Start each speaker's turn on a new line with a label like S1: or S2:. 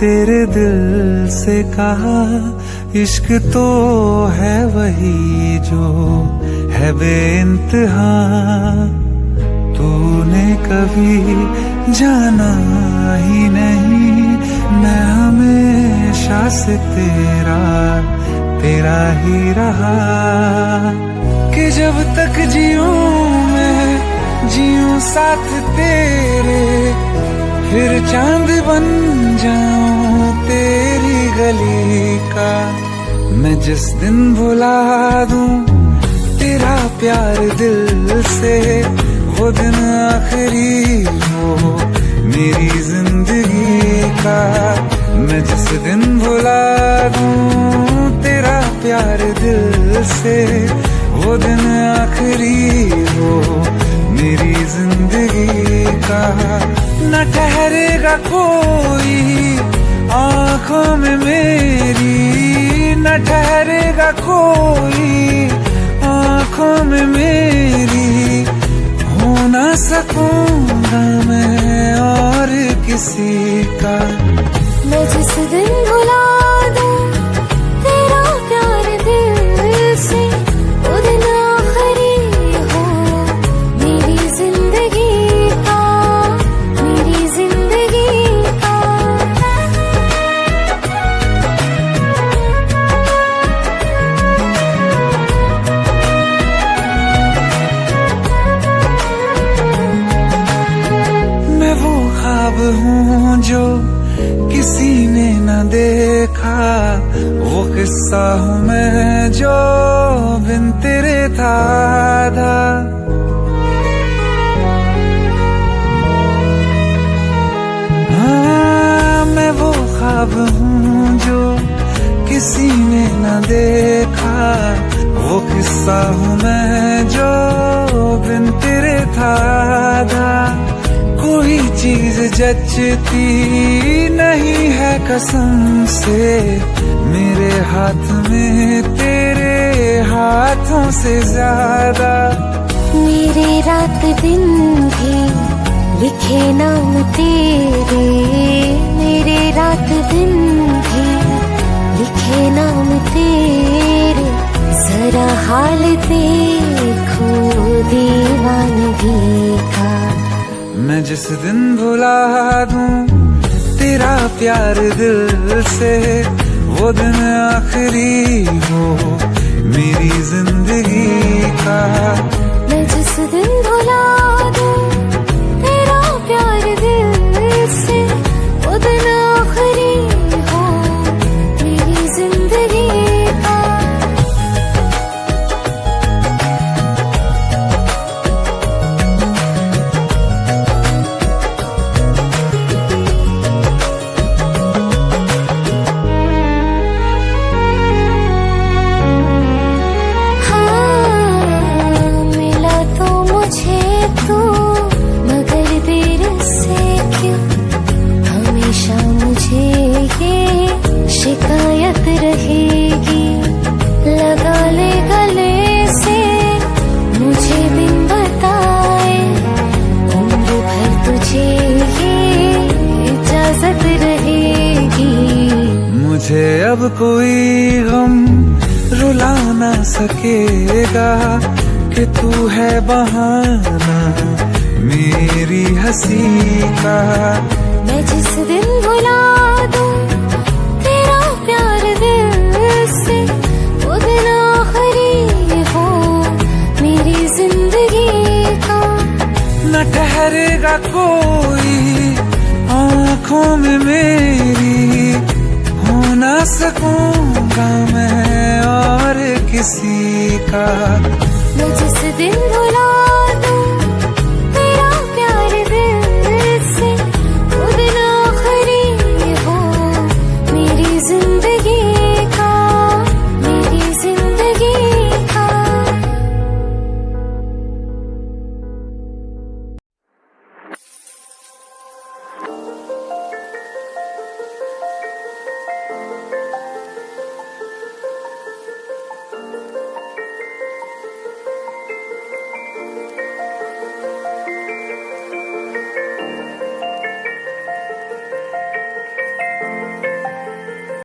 S1: तेरे दिल से कहा इश्क तो है वही जो है बेइंतहा। तूने कभी जाना ही नहीं मैं हमेशा से तेरा ही रहा। कि जब तक जीऊं मैं जीऊं साथ तेरे, फिर चांद बन जाऊं तेरी गली का। मैं जिस दिन भुला दूं तेरा प्यार दिल से, वो दिन आखिरी हो मेरी जिंदगी का। मैं जिस दिन भुला दूं तेरा प्यार दिल से, वो दिन आखिरी हो मेरी जिंदगी का। न ठहरेगा कोई आँखों में मेरी, न ठहरेगा कोई आँखों में मेरी। हो ना सकूंगा मैं और किसी का।
S2: मैं जिस दिन भुला दूं तेरा प्यार दिल से, वो दिन आखिरी हो मेरी जिंदगी का, मेरी जिंदगी का।
S1: मैं वो ख्वाब हूँ जो किसी ने न देखा, वो किस्सा हूँ मैं जो बिन तेरे था। हाँ मैं वो ख्वाब हूँ जो किसी ने न देखा, वो किस्सा हूँ मैं जो बिन तेरे था। कोई चीज जचती नहीं है कसम से मेरे हाथ में तेरे हाथों से ज्यादा।
S2: मेरे रात दिन भी लिखे नाम तेरे, मेरे रात दिन भी लिखे नाम तेरे। जरा हाल देखो दीवानगी का।
S1: मैं जिस दिन भुला दूं तेरा प्यार दिल से, वो दिन आखिरी हो मेरी जिंदगी का।
S2: मैं जिस दिन भुला दूं तेरा प्यार दिल से, वो दिन आखिरी हो मेरी जिंदगी का। शिकायत रहेगी लगा ले गले से, मुझे बिन बताए उम्र भर तुझे ये इजाजत रहेगी।
S1: मुझे अब कोई गम रुला ना सकेगा कि तू है बहाना मेरी हंसी का।
S2: मैं जिस दिन भुला दूं तेरा प्यार दिल से, वो दिन आखिरी हो मेरी जिंदगी का।
S1: न ठहरेगा कोई आँखों में मेरी,